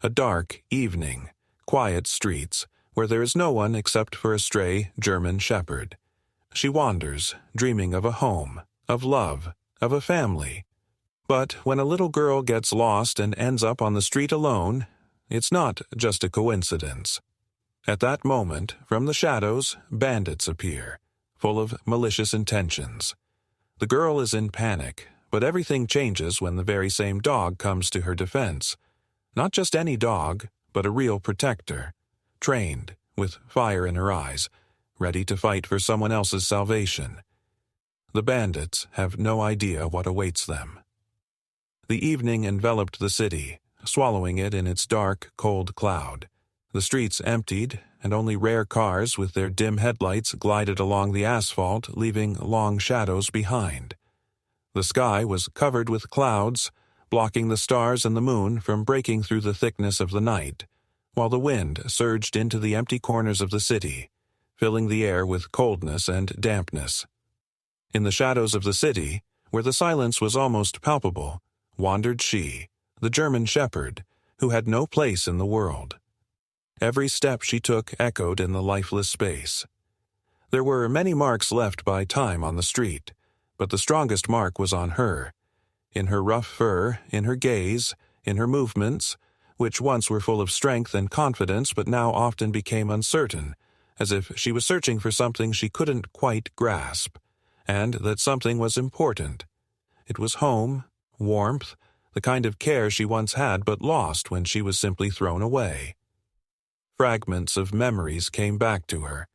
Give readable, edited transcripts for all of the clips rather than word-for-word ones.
A dark evening, quiet streets, where there is no one except for a stray German shepherd. She wanders, dreaming of a home, of love, of a family. But when a little girl gets lost and ends up on the street alone, it's not just a coincidence. At that moment, from the shadows, bandits appear, full of malicious intentions. The girl is in panic, but everything changes when the very same dog comes to her defense. Not just any dog, but a real protector, trained, with fire in her eyes, ready to fight for someone else's salvation. The bandits have no idea what awaits them. The evening enveloped the city, swallowing it in its dark, cold cloud. The streets emptied, and only rare cars with their dim headlights glided along the asphalt, leaving long shadows behind. The sky was covered with clouds, blocking the stars and the moon from breaking through the thickness of the night, while the wind surged into the empty corners of the city, filling the air with coldness and dampness. In the shadows of the city, where the silence was almost palpable, wandered she, the German shepherd, who had no place in the world. Every step she took echoed in the lifeless space. There were many marks left by time on the street, but the strongest mark was on her, in her rough fur, in her gaze, in her movements, which once were full of strength and confidence but now often became uncertain, as if she was searching for something she couldn't quite grasp, and that something was important. It was home, warmth, the kind of care she once had but lost when she was simply thrown away. Fragments of memories came back to her,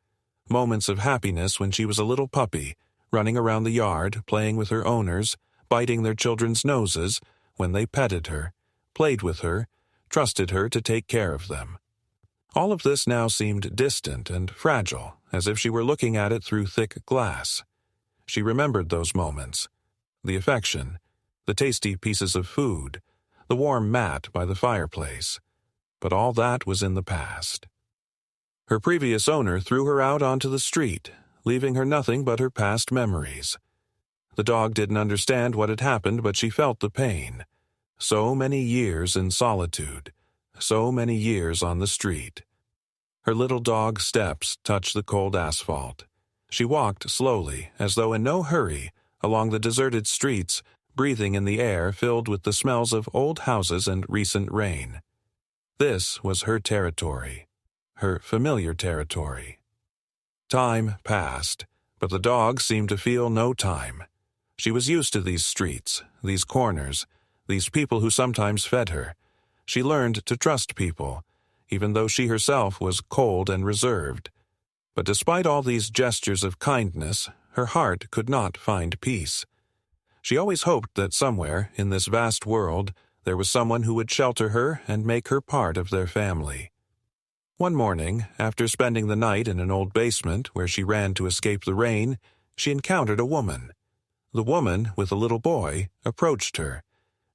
moments of happiness when she was a little puppy, running around the yard, playing with her owners, biting their children's noses when they petted her, played with her, trusted her to take care of them. All of this now seemed distant and fragile, as if she were looking at it through thick glass. She remembered those moments, the affection, the tasty pieces of food, the warm mat by the fireplace. But all that was in the past. Her previous owner threw her out onto the street, leaving her nothing but her past memories. The dog didn't understand what had happened, but she felt the pain. So many years in solitude, so many years on the street. Her little dog's steps touched the cold asphalt. She walked slowly, as though in no hurry, along the deserted streets, breathing in the air filled with the smells of old houses and recent rain. This was her territory, her familiar territory. Time passed, but the dog seemed to feel no time. She was used to these streets, these corners, these people who sometimes fed her. She learned to trust people, even though she herself was cold and reserved. But despite all these gestures of kindness, her heart could not find peace. She always hoped that somewhere, in this vast world, there was someone who would shelter her and make her part of their family. One morning, after spending the night in an old basement where she ran to escape the rain, she encountered a woman. The woman, with a little boy, approached her,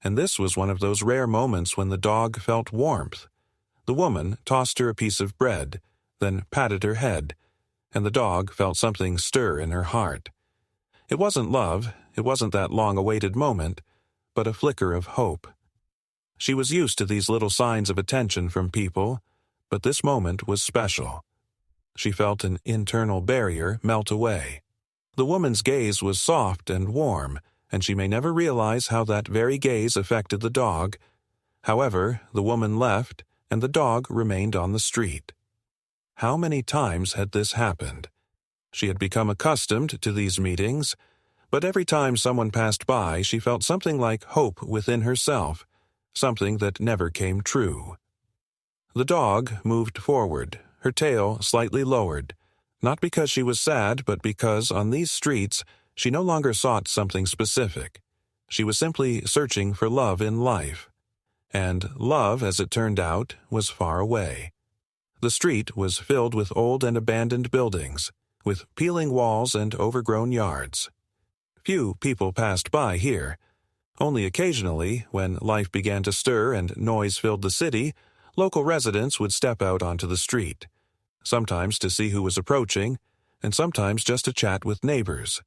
and this was one of those rare moments when the dog felt warmth. The woman tossed her a piece of bread, then patted her head, and the dog felt something stir in her heart. It wasn't love, it wasn't that long-awaited moment, but a flicker of hope. She was used to these little signs of attention from people, but this moment was special. She felt an internal barrier melt away. The woman's gaze was soft and warm, and she may never realize how that very gaze affected the dog. However, the woman left, and the dog remained on the street. How many times had this happened? She had become accustomed to these meetings, but every time someone passed by, she felt something like hope within herself, something that never came true. The dog moved forward, her tail slightly lowered, not because she was sad, but because on these streets she no longer sought something specific. She was simply searching for love in life. And love, as it turned out, was far away. The street was filled with old and abandoned buildings, with peeling walls and overgrown yards. Few people passed by here. Only occasionally, when life began to stir and noise filled the city, local residents would step out onto the street, sometimes to see who was approaching, and sometimes just to chat with neighbors.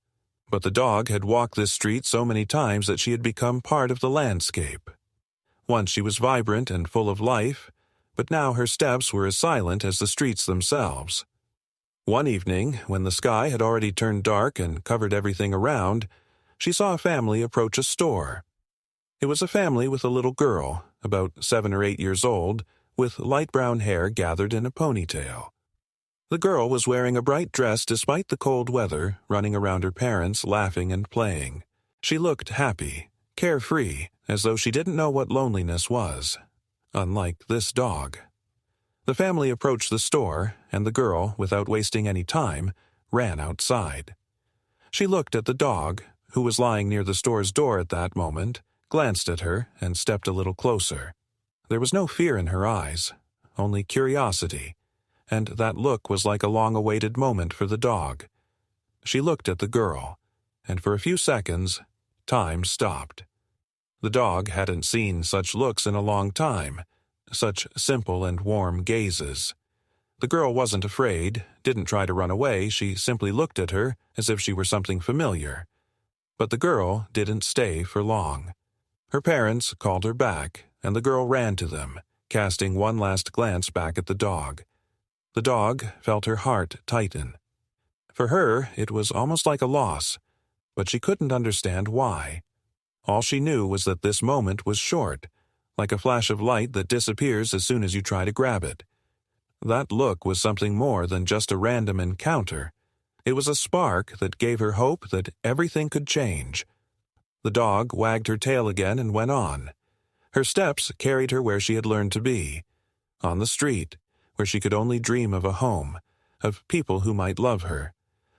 But the dog had walked this street so many times that she had become part of the landscape. Once she was vibrant and full of life, but now her steps were as silent as the streets themselves. One evening, when the sky had already turned dark and covered everything around, she saw a family approach a store. It was a family with a little girl, about 7 or 8 years old, with light brown hair gathered in a ponytail. The girl was wearing a bright dress despite the cold weather, running around her parents, laughing and playing. She looked happy, carefree, as though she didn't know what loneliness was, unlike this dog. The family approached the store, and the girl, without wasting any time, ran outside. She looked at the dog, who was lying near the store's door at that moment, glanced at her, and stepped a little closer. There was no fear in her eyes, only curiosity, and that look was like a long-awaited moment for the dog. She looked at the girl, and for a few seconds, time stopped. The dog hadn't seen such looks in a long time, such simple and warm gazes. The girl wasn't afraid, didn't try to run away, she simply looked at her as if she were something familiar. But the girl didn't stay for long. Her parents called her back, and the girl ran to them, casting one last glance back at the dog. The dog felt her heart tighten. For her, it was almost like a loss, but she couldn't understand why. All she knew was that this moment was short, like a flash of light that disappears as soon as you try to grab it. That look was something more than just a random encounter. It was a spark that gave her hope that everything could change. The dog wagged her tail again and went on. Her steps carried her where she had learned to be, on the street, where she could only dream of a home, of people who might love her.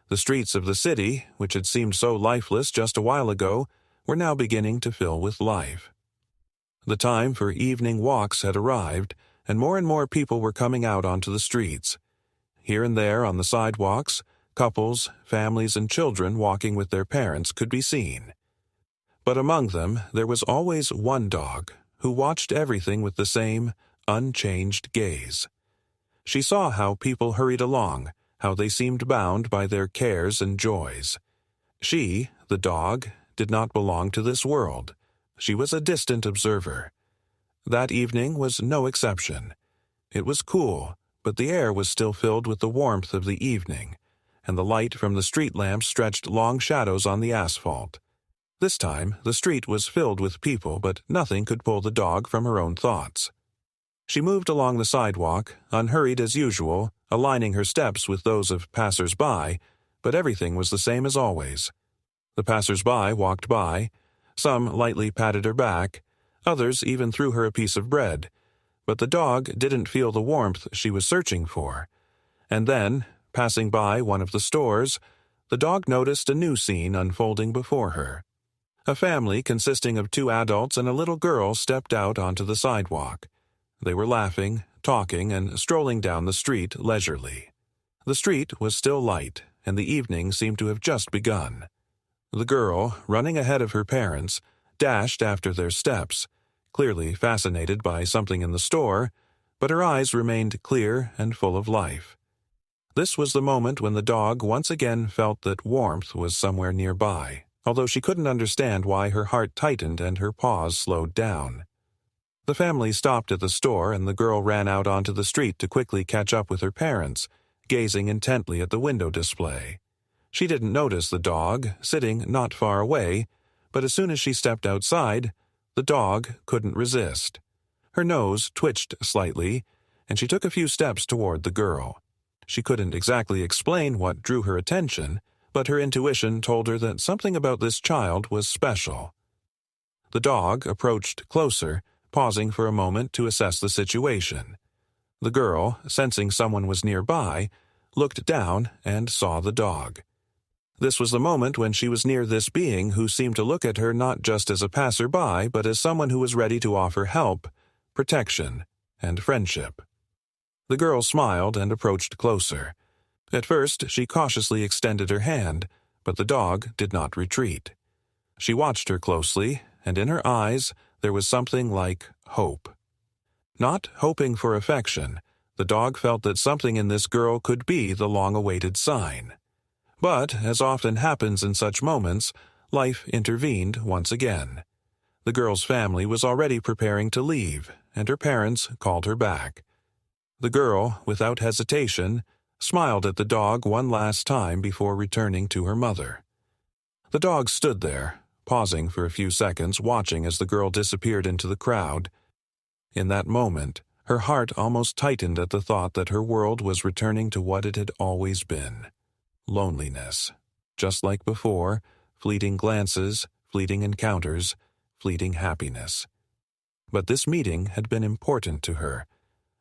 The streets of the city, which had seemed so lifeless just a while ago, were now beginning to fill with life. The time for evening walks had arrived, and more people were coming out onto the streets. Here and there on the sidewalks, couples, families, and children walking with their parents could be seen. But among them, there was always one dog who watched everything with the same unchanged gaze. She saw how people hurried along, how they seemed bound by their cares and joys. She, the dog, did not belong to this world. She was a distant observer. That evening was no exception. It was cool, but the air was still filled with the warmth of the evening, and the light from the street lamps stretched long shadows on the asphalt. This time, the street was filled with people, but nothing could pull the dog from her own thoughts. She moved along the sidewalk, unhurried as usual, aligning her steps with those of passers-by, but everything was the same as always. The passers-by walked by. Some lightly patted her back, others even threw her a piece of bread, but the dog didn't feel the warmth she was searching for. And then, passing by one of the stores, the dog noticed a new scene unfolding before her. A family consisting of 2 adults and a little girl stepped out onto the sidewalk. They were laughing, talking, and strolling down the street leisurely. The street was still light, and the evening seemed to have just begun. The girl, running ahead of her parents, dashed after their steps, clearly fascinated by something in the store, but her eyes remained clear and full of life. This was the moment when the dog once again felt that warmth was somewhere nearby, although she couldn't understand why her heart tightened and her paws slowed down. The family stopped at the store, and the girl ran out onto the street to quickly catch up with her parents, gazing intently at the window display. She didn't notice the dog, sitting not far away, but as soon as she stepped outside, the dog couldn't resist. Her nose twitched slightly, and she took a few steps toward the girl. She couldn't exactly explain what drew her attention, but her intuition told her that something about this child was special. The dog approached closer, pausing for a moment to assess the situation. The girl, sensing someone was nearby, looked down and saw the dog. This was the moment when she was near this being who seemed to look at her not just as a passerby, but as someone who was ready to offer help, protection, and friendship. The girl smiled and approached closer. At first, she cautiously extended her hand, but the dog did not retreat. She watched her closely, and in her eyes there was something like hope. Not hoping for affection, the dog felt that something in this girl could be the long-awaited sign. But, as often happens in such moments, life intervened once again. The girl's family was already preparing to leave, and her parents called her back. The girl, without hesitation, smiled at the dog one last time before returning to her mother. The dog stood there, pausing for a few seconds, watching as the girl disappeared into the crowd. In that moment, her heart almost tightened at the thought that her world was returning to what it had always been. Loneliness. Just like before, fleeting glances, fleeting encounters, fleeting happiness. But this meeting had been important to her,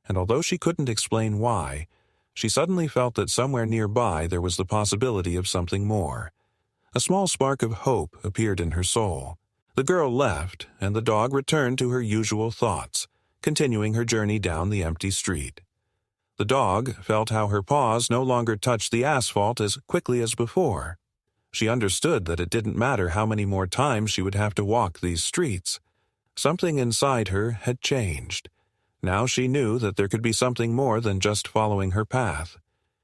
and although she couldn't explain why, she suddenly felt that somewhere nearby there was the possibility of something more. A small spark of hope appeared in her soul. The girl left, and the dog returned to her usual thoughts, continuing her journey down the empty street. The dog felt how her paws no longer touched the asphalt as quickly as before. She understood that it didn't matter how many more times she would have to walk these streets. Something inside her had changed. Now she knew that there could be something more than just following her path.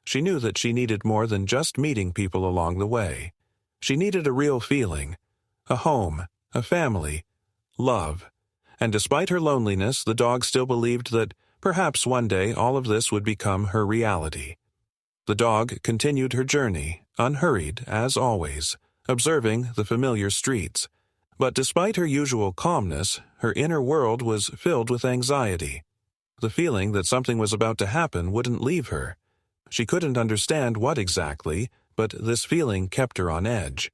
She knew that she needed more than just meeting people along the way. She needed a real feeling, a home, a family, love. And despite her loneliness, the dog still believed that perhaps one day all of this would become her reality. The dog continued her journey, unhurried as always, observing the familiar streets. But despite her usual calmness, her inner world was filled with anxiety. The feeling that something was about to happen wouldn't leave her. She couldn't understand what exactly, but this feeling kept her on edge.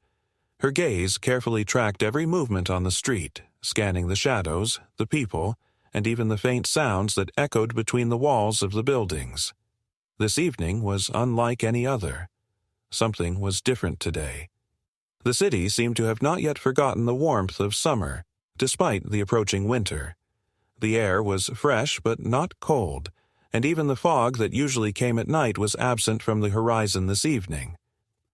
Her gaze carefully tracked every movement on the street, scanning the shadows, the people, and even the faint sounds that echoed between the walls of the buildings. This evening was unlike any other. Something was different today. The city seemed to have not yet forgotten the warmth of summer, despite the approaching winter. The air was fresh but not cold, and even the fog that usually came at night was absent from the horizon this evening.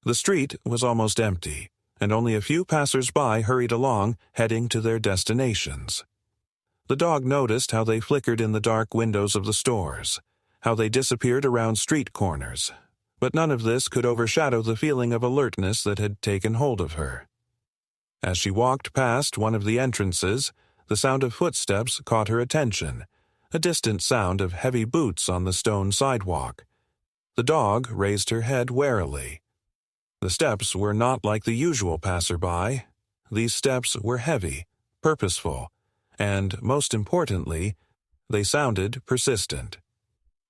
The street was almost empty, and only a few passers-by hurried along, heading to their destinations. The dog noticed how they flickered in the dark windows of the stores, how they disappeared around street corners, but none of this could overshadow the feeling of alertness that had taken hold of her. As she walked past one of the entrances, the sound of footsteps caught her attention, a distant sound of heavy boots on the stone sidewalk. The dog raised her head warily. The steps were not like the usual passerby. These steps were heavy, purposeful, and, most importantly, they sounded persistent.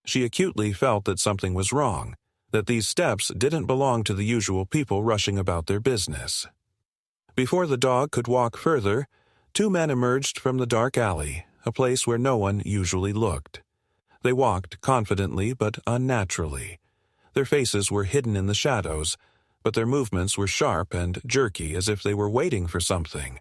She acutely felt that something was wrong, that these steps didn't belong to the usual people rushing about their business. Before the dog could walk further, two men emerged from the dark alley, a place where no one usually looked. They walked confidently but unnaturally. Their faces were hidden in the shadows, but their movements were sharp and jerky as if they were waiting for something.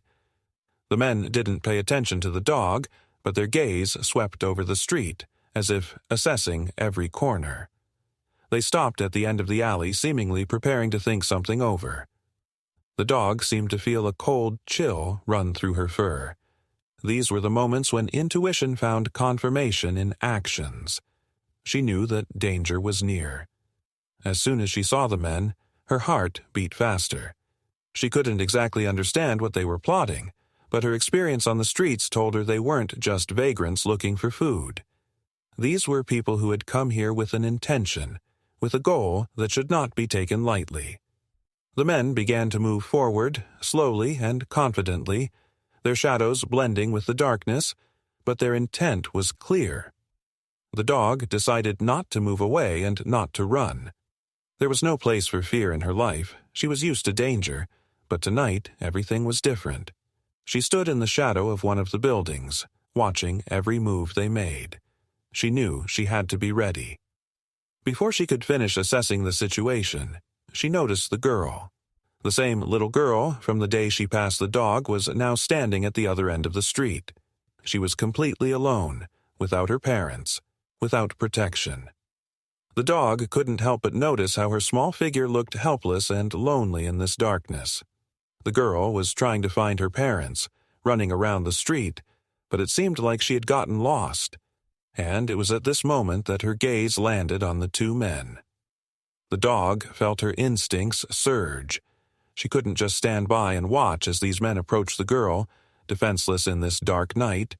The men didn't pay attention to the dog, but their gaze swept over the street, as if assessing every corner. They stopped at the end of the alley, seemingly preparing to think something over. The dog seemed to feel a cold chill run through her fur. These were the moments when intuition found confirmation in actions. She knew that danger was near. As soon as she saw the men, her heart beat faster. She couldn't exactly understand what they were plotting, but her experience on the streets told her they weren't just vagrants looking for food. These were people who had come here with an intention, with a goal that should not be taken lightly. The men began to move forward, slowly and confidently, their shadows blending with the darkness, but their intent was clear. The dog decided not to move away and not to run. There was no place for fear in her life. She was used to danger, but tonight everything was different. She stood in the shadow of one of the buildings, watching every move they made. She knew she had to be ready. Before she could finish assessing the situation, she noticed the girl. The same little girl from the day she passed the dog was now standing at the other end of the street. She was completely alone, without her parents, without protection. The dog couldn't help but notice how her small figure looked helpless and lonely in this darkness. The girl was trying to find her parents, running around the street, but it seemed like she had gotten lost. And it was at this moment that her gaze landed on the two men. The dog felt her instincts surge. She couldn't just stand by and watch as these men approached the girl, defenseless in this dark night.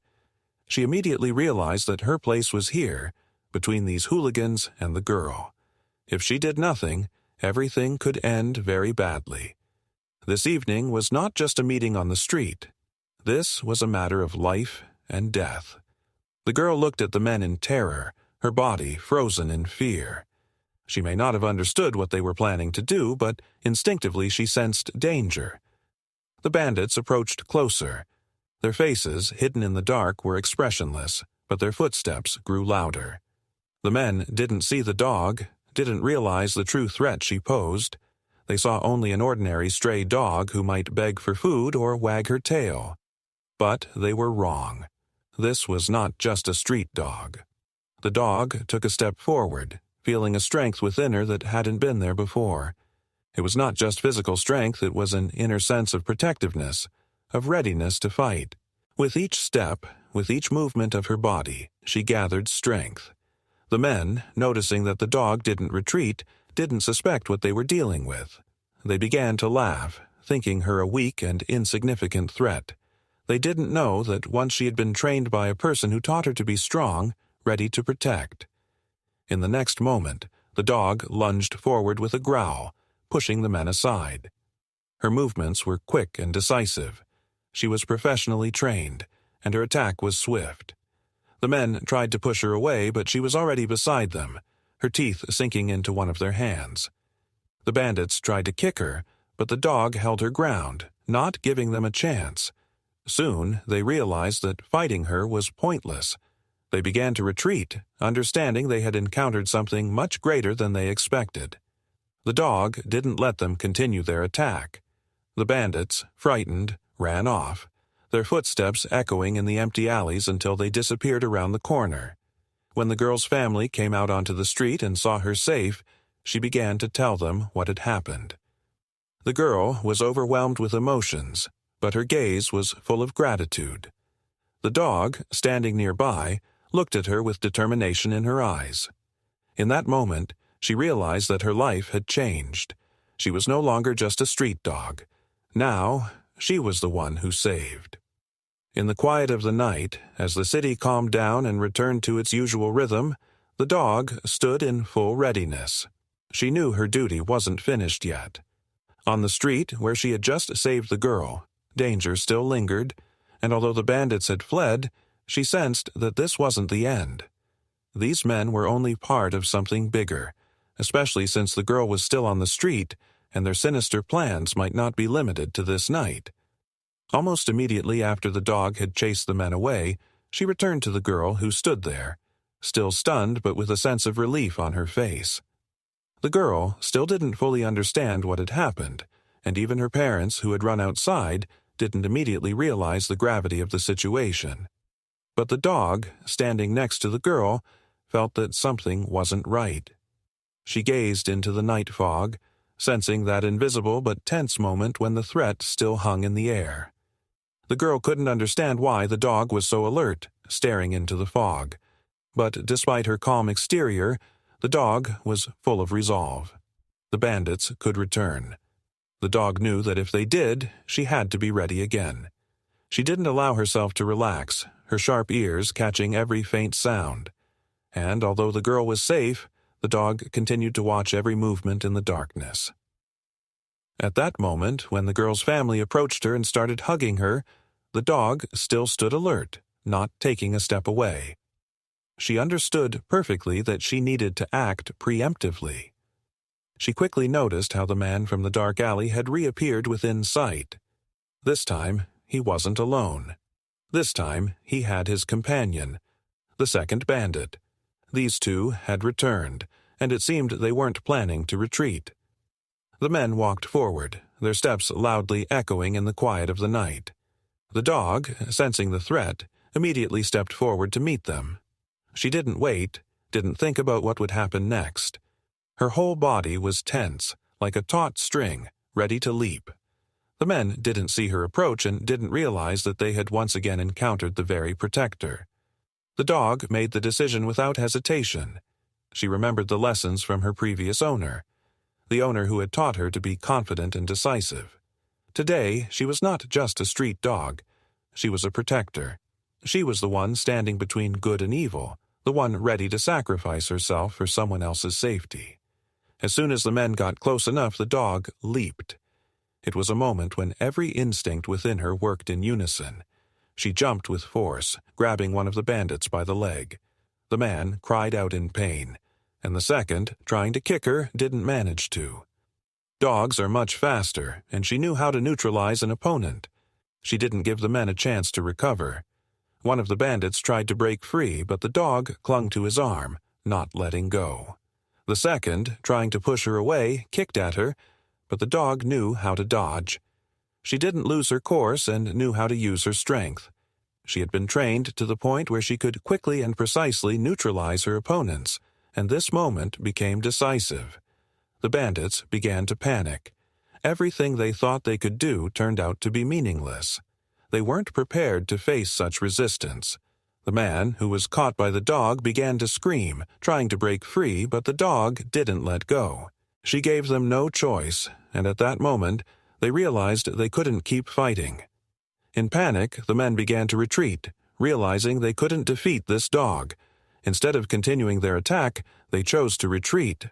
She immediately realized that her place was here, between these hooligans and the girl. If she did nothing, everything could end very badly. This evening was not just a meeting on the street. This was a matter of life and death. The girl looked at the men in terror, her body frozen in fear. She may not have understood what they were planning to do, but instinctively she sensed danger. The bandits approached closer. Their faces, hidden in the dark, were expressionless, but their footsteps grew louder. The men didn't see the dog, didn't realize the true threat she posed. They saw only an ordinary stray dog who might beg for food or wag her tail. But they were wrong. This was not just a street dog. The dog took a step forward, feeling a strength within her that hadn't been there before. It was not just physical strength, it was an inner sense of protectiveness, of readiness to fight. With each step, with each movement of her body, she gathered strength. The men, noticing that the dog didn't retreat, didn't suspect what they were dealing with. They began to laugh, thinking her a weak and insignificant threat. They didn't know that once she had been trained by a person who taught her to be strong, ready to protect. In the next moment, the dog lunged forward with a growl, pushing the men aside. Her movements were quick and decisive. She was professionally trained, and her attack was swift. The men tried to push her away, but she was already beside them, her teeth sinking into one of their hands. The bandits tried to kick her, but the dog held her ground, not giving them a chance. Soon, they realized that fighting her was pointless. They began to retreat, understanding they had encountered something much greater than they expected. The dog didn't let them continue their attack. The bandits, frightened, ran off, their footsteps echoing in the empty alleys until they disappeared around the corner. When the girl's family came out onto the street and saw her safe, she began to tell them what had happened. The girl was overwhelmed with emotions, but her gaze was full of gratitude. The dog, standing nearby, looked at her with determination in her eyes. In that moment, she realized that her life had changed. She was no longer just a street dog. Now, she was the one who saved. In the quiet of the night, as the city calmed down and returned to its usual rhythm, the dog stood in full readiness. She knew her duty wasn't finished yet. On the street, where she had just saved the girl, danger still lingered, and although the bandits had fled, she sensed that this wasn't the end. These men were only part of something bigger, especially since the girl was still on the street, and their sinister plans might not be limited to this night. Almost immediately after the dog had chased the men away, she returned to the girl who stood there, still stunned but with a sense of relief on her face. The girl still didn't fully understand what had happened, and even her parents, who had run outside, didn't immediately realize the gravity of the situation. But the dog, standing next to the girl, felt that something wasn't right. She gazed into the night fog, sensing that invisible but tense moment when the threat still hung in the air. The girl couldn't understand why the dog was so alert, staring into the fog. But despite her calm exterior, the dog was full of resolve. The bandits could return. The dog knew that if they did, she had to be ready again. She didn't allow herself to relax, her sharp ears catching every faint sound. And although the girl was safe, the dog continued to watch every movement in the darkness. At that moment, when the girl's family approached her and started hugging her, the dog still stood alert, not taking a step away. She understood perfectly that she needed to act preemptively. She quickly noticed how the man from the dark alley had reappeared within sight. This time, he wasn't alone. This time, he had his companion, the second bandit. These two had returned, and it seemed they weren't planning to retreat. The men walked forward, their steps loudly echoing in the quiet of the night. The dog, sensing the threat, immediately stepped forward to meet them. She didn't wait, didn't think about what would happen next. Her whole body was tense, like a taut string, ready to leap. The men didn't see her approach and didn't realize that they had once again encountered the very protector. The dog made the decision without hesitation. She remembered the lessons from her previous owner, the owner who had taught her to be confident and decisive. Today, she was not just a street dog. She was a protector. She was the one standing between good and evil, the one ready to sacrifice herself for someone else's safety. As soon as the men got close enough, the dog leaped. It was a moment when every instinct within her worked in unison. She jumped with force, grabbing one of the bandits by the leg. The man cried out in pain, and the second, trying to kick her, didn't manage to. Dogs are much faster, and she knew how to neutralize an opponent. She didn't give the men a chance to recover. One of the bandits tried to break free, but the dog clung to his arm, not letting go. The second, trying to push her away, kicked at her, but the dog knew how to dodge. She didn't lose her course and knew how to use her strength. She had been trained to the point where she could quickly and precisely neutralize her opponents, and this moment became decisive. The bandits began to panic. Everything they thought they could do turned out to be meaningless. They weren't prepared to face such resistance. The man, who was caught by the dog, began to scream, trying to break free, but the dog didn't let go. She gave them no choice, and at that moment, they realized they couldn't keep fighting. In panic, the men began to retreat, realizing they couldn't defeat this dog. Instead of continuing their attack, they chose to retreat.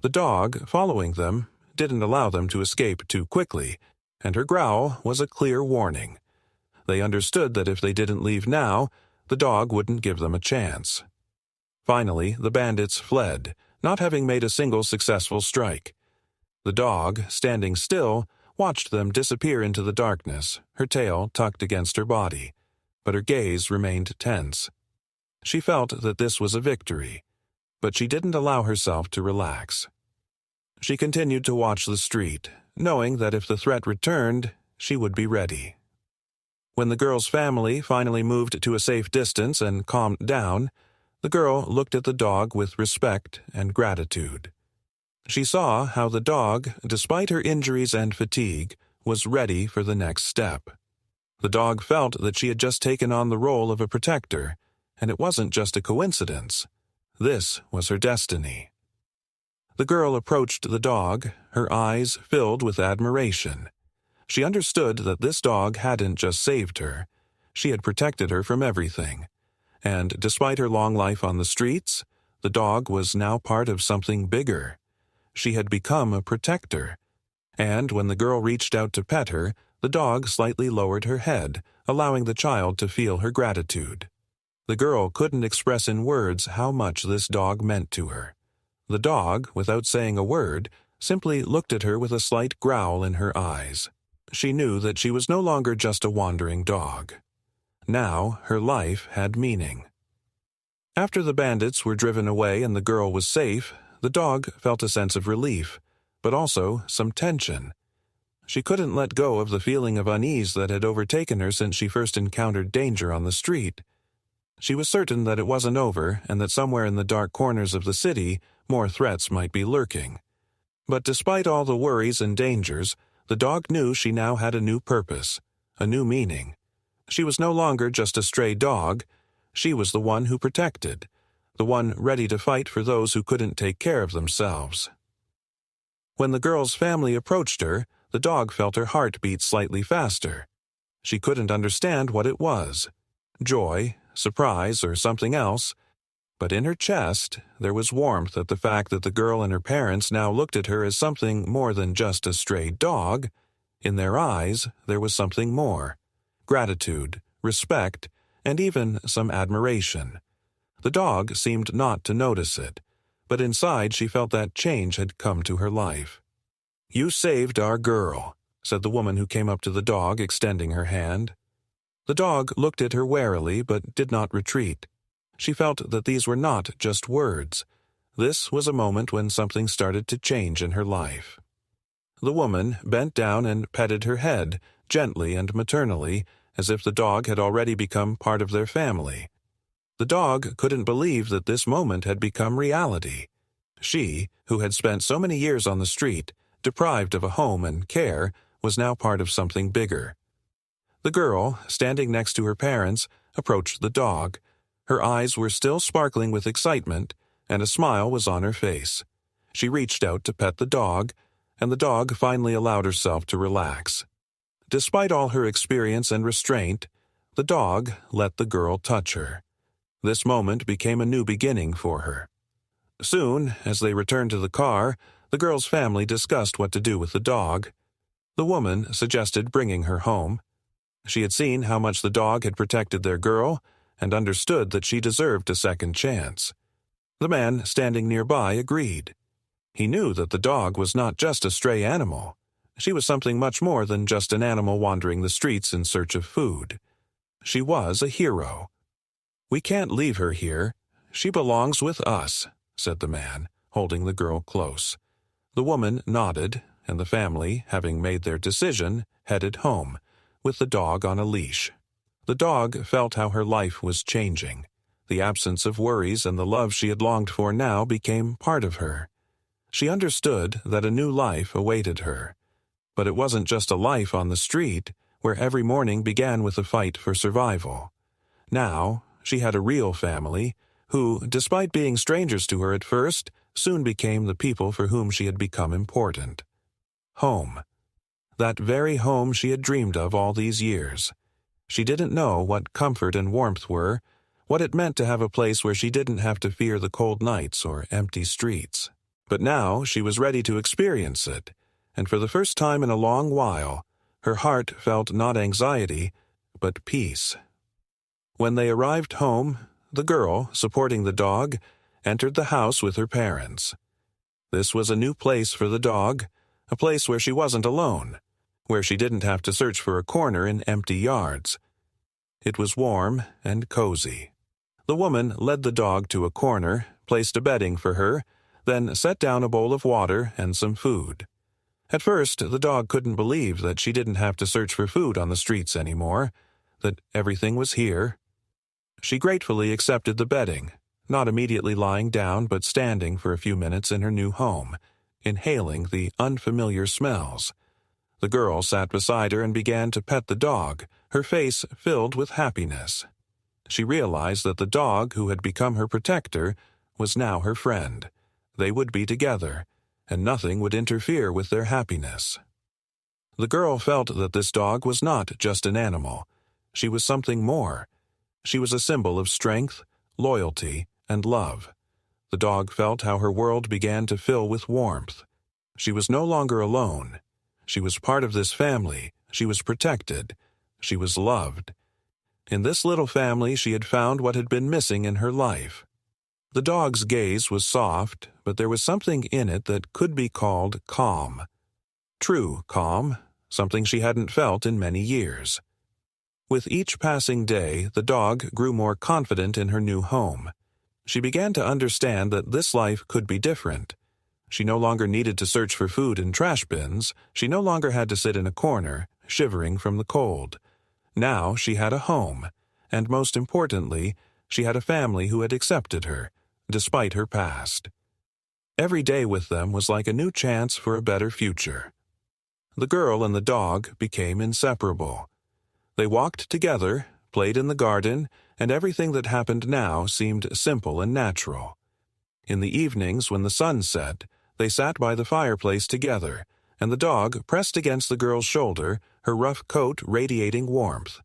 The dog, following them, didn't allow them to escape too quickly, and her growl was a clear warning. They understood that if they didn't leave now, the dog wouldn't give them a chance. Finally, the bandits fled, not having made a single successful strike. The dog, standing still, watched them disappear into the darkness, her tail tucked against her body, but her gaze remained tense. She felt that this was a victory, but she didn't allow herself to relax. She continued to watch the street, knowing that if the threat returned, she would be ready. When the girl's family finally moved to a safe distance and calmed down, the girl looked at the dog with respect and gratitude. She saw how the dog, despite her injuries and fatigue, was ready for the next step. The dog felt that she had just taken on the role of a protector, and it wasn't just a coincidence. This was her destiny. The girl approached the dog, her eyes filled with admiration. She understood that this dog hadn't just saved her. She had protected her from everything. And despite her long life on the streets, the dog was now part of something bigger. She had become a protector. And when the girl reached out to pet her, the dog slightly lowered her head, allowing the child to feel her gratitude. The girl couldn't express in words how much this dog meant to her. The dog, without saying a word, simply looked at her with a slight growl in her eyes. She knew that she was no longer just a wandering dog. Now her life had meaning. After the bandits were driven away and the girl was safe, the dog felt a sense of relief, but also some tension. She couldn't let go of the feeling of unease that had overtaken her since she first encountered danger on the street. She was certain that it wasn't over and that somewhere in the dark corners of the city, more threats might be lurking. But despite all the worries and dangers, the dog knew she now had a new purpose, a new meaning. She was no longer just a stray dog. She was the one who protected, the one ready to fight for those who couldn't take care of themselves. When the girl's family approached her, the dog felt her heart beat slightly faster. She couldn't understand what it was. Joy, surprise, or something else. But in her chest, there was warmth at the fact that the girl and her parents now looked at her as something more than just a stray dog. In their eyes, there was something more. Gratitude, respect, and even some admiration. The dog seemed not to notice it, but inside she felt that change had come to her life. "You saved our girl," said the woman who came up to the dog, extending her hand. The dog looked at her warily but did not retreat. She felt that these were not just words. This was a moment when something started to change in her life. The woman bent down and petted her head, gently and maternally, as if the dog had already become part of their family. The dog couldn't believe that this moment had become reality. She, who had spent so many years on the street, deprived of a home and care, was now part of something bigger. The girl, standing next to her parents, approached the dog. Her eyes were still sparkling with excitement, and a smile was on her face. She reached out to pet the dog, and the dog finally allowed herself to relax. Despite all her experience and restraint, the dog let the girl touch her. This moment became a new beginning for her. Soon, as they returned to the car, the girl's family discussed what to do with the dog. The woman suggested bringing her home. She had seen how much the dog had protected their girl and understood that she deserved a second chance. The man standing nearby agreed. He knew that the dog was not just a stray animal. She was something much more than just an animal wandering the streets in search of food. She was a hero. "We can't leave her here. She belongs with us," said the man, holding the girl close. The woman nodded, and the family, having made their decision, headed home, with the dog on a leash. The dog felt how her life was changing. The absence of worries and the love she had longed for now became part of her. She understood that a new life awaited her. But it wasn't just a life on the street, where every morning began with a fight for survival. Now, she had a real family, who, despite being strangers to her at first, soon became the people for whom she had become important. Home. That very home she had dreamed of all these years. She didn't know what comfort and warmth were, what it meant to have a place where she didn't have to fear the cold nights or empty streets. But now she was ready to experience it, and for the first time in a long while, her heart felt not anxiety, but peace. When they arrived home, the girl, supporting the dog, entered the house with her parents. This was a new place for the dog, a place where she wasn't alone, where she didn't have to search for a corner in empty yards. It was warm and cozy. The woman led the dog to a corner, placed a bedding for her, then set down a bowl of water and some food. At first, the dog couldn't believe that she didn't have to search for food on the streets anymore, that everything was here. She gratefully accepted the bedding, not immediately lying down but standing for a few minutes in her new home, inhaling the unfamiliar smells. The girl sat beside her and began to pet the dog, her face filled with happiness. She realized that the dog who had become her protector was now her friend. They would be together, and nothing would interfere with their happiness. The girl felt that this dog was not just an animal. She was something more. She was a symbol of strength, loyalty, and love. The dog felt how her world began to fill with warmth. She was no longer alone. She was part of this family. She was protected. She was loved. In this little family she had found what had been missing in her life. The dog's gaze was soft, but there was something in it that could be called calm. True calm, something she hadn't felt in many years. With each passing day, the dog grew more confident in her new home. She began to understand that this life could be different. She no longer needed to search for food in trash bins. She no longer had to sit in a corner, shivering from the cold. Now she had a home, and most importantly, she had a family who had accepted her, despite her past. Every day with them was like a new chance for a better future. The girl and the dog became inseparable. They walked together, played in the garden, and everything that happened now seemed simple and natural. In the evenings when the sun set, they sat by the fireplace together, and the dog pressed against the girl's shoulder, her rough coat radiating warmth.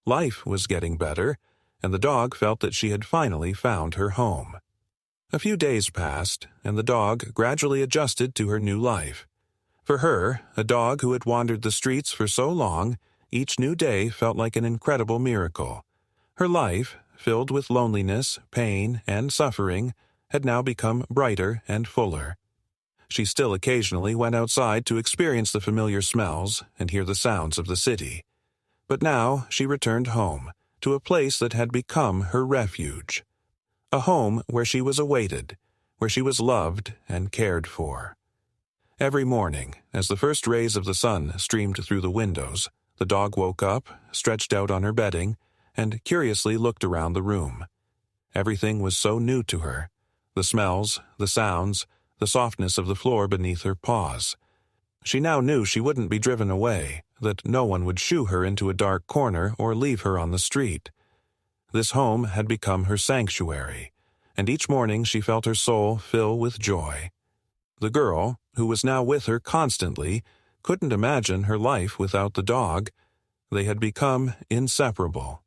Life was getting better, and the dog felt that she had finally found her home. A few days passed, and the dog gradually adjusted to her new life. For her, a dog who had wandered the streets for so long, each new day felt like an incredible miracle. Her life, filled with loneliness, pain, and suffering, had now become brighter and fuller. She still occasionally went outside to experience the familiar smells and hear the sounds of the city. But now she returned home, to a place that had become her refuge. A home where she was awaited, where she was loved and cared for. Every morning, as the first rays of the sun streamed through the windows, the dog woke up, stretched out on her bedding, and curiously looked around the room. Everything was so new to her. The smells, the sounds, the softness of the floor beneath her paws. She now knew she wouldn't be driven away, that no one would shoo her into a dark corner or leave her on the street. This home had become her sanctuary, and each morning she felt her soul fill with joy. The girl, who was now with her constantly, couldn't imagine her life without the dog. They had become inseparable.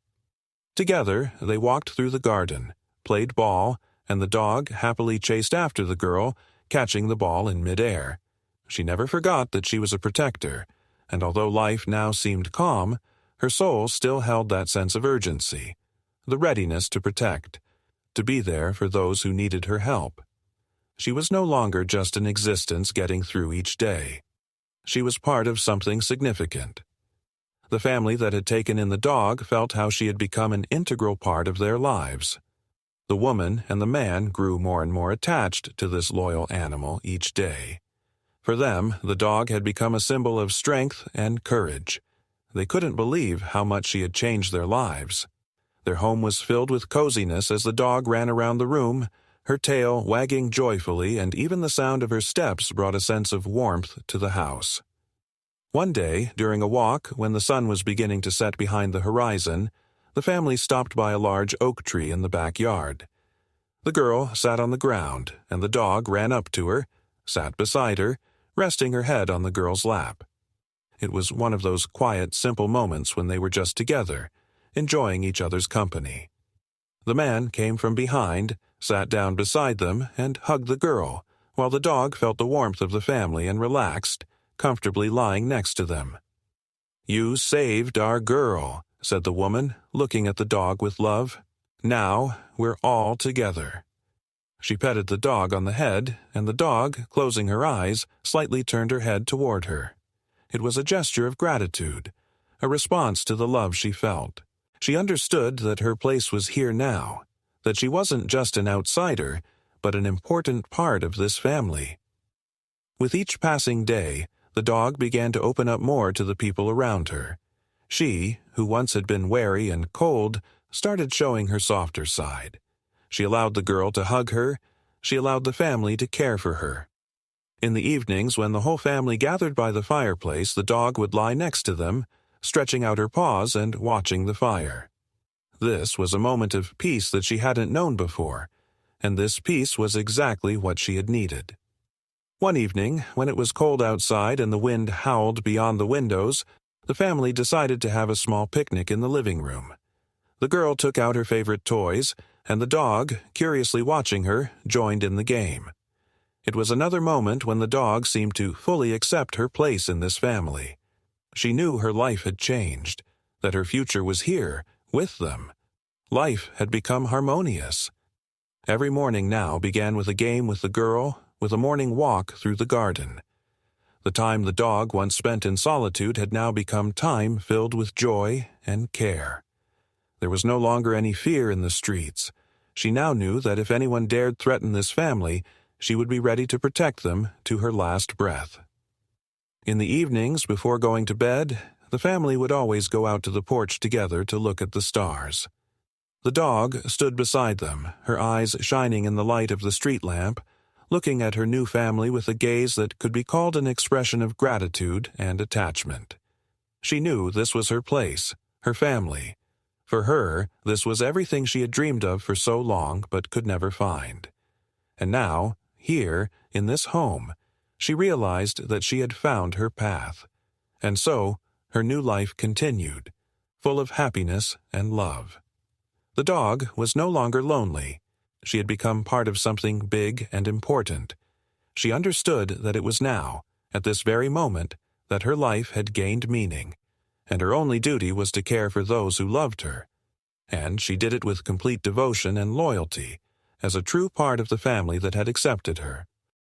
Together, they walked through the garden, played ball, and the dog happily chased after the girl, catching the ball in midair. She never forgot that she was a protector, and although life now seemed calm, her soul still held that sense of urgency, the readiness to protect, to be there for those who needed her help. She was no longer just an existence getting through each day. She was part of something significant. The family that had taken in the dog felt how she had become an integral part of their lives. The woman and the man grew more and more attached to this loyal animal each day. For them, the dog had become a symbol of strength and courage. They couldn't believe how much she had changed their lives. Their home was filled with coziness as the dog ran around the room, her tail wagging joyfully, and even the sound of her steps brought a sense of warmth to the house. One day, during a walk, when the sun was beginning to set behind the horizon, the family stopped by a large oak tree in the backyard. The girl sat on the ground, and the dog ran up to her, sat beside her, resting her head on the girl's lap. It was one of those quiet, simple moments when they were just together, enjoying each other's company. The man came from behind, sat down beside them, and hugged the girl, while the dog felt the warmth of the family and relaxed, comfortably lying next to them. "You saved our girl," said the woman, looking at the dog with love. "Now we're all together." She petted the dog on the head, and the dog, closing her eyes, slightly turned her head toward her. It was a gesture of gratitude, a response to the love she felt. She understood that her place was here now, that she wasn't just an outsider, but an important part of this family. With each passing day, the dog began to open up more to the people around her. She, who once had been wary and cold, started showing her softer side. She allowed the girl to hug her. She allowed the family to care for her. In the evenings, when the whole family gathered by the fireplace, the dog would lie next to them, stretching out her paws and watching the fire. This was a moment of peace that she hadn't known before, and this peace was exactly what she had needed. One evening, when it was cold outside and the wind howled beyond the windows, the family decided to have a small picnic in the living room. The girl took out her favorite toys, and the dog, curiously watching her, joined in the game. It was another moment when the dog seemed to fully accept her place in this family. She knew her life had changed, that her future was here, with them. Life had become harmonious. Every morning now began with a game with the girl, with a morning walk through the garden. The time the dog once spent in solitude had now become time filled with joy and care. There was no longer any fear in the streets. She now knew that if anyone dared threaten this family, she would be ready to protect them to her last breath. In the evenings, before going to bed, the family would always go out to the porch together to look at the stars. The dog stood beside them, her eyes shining in the light of the street lamp, looking at her new family with a gaze that could be called an expression of gratitude and attachment. She knew this was her place, her family. For her, this was everything she had dreamed of for so long but could never find. And now, here, in this home, she realized that she had found her path. And so, her new life continued, full of happiness and love. The dog was no longer lonely. She had become part of something big and important. She understood that it was now, at this very moment, that her life had gained meaning, and her only duty was to care for those who loved her. And she did it with complete devotion and loyalty, as a true part of the family that had accepted her.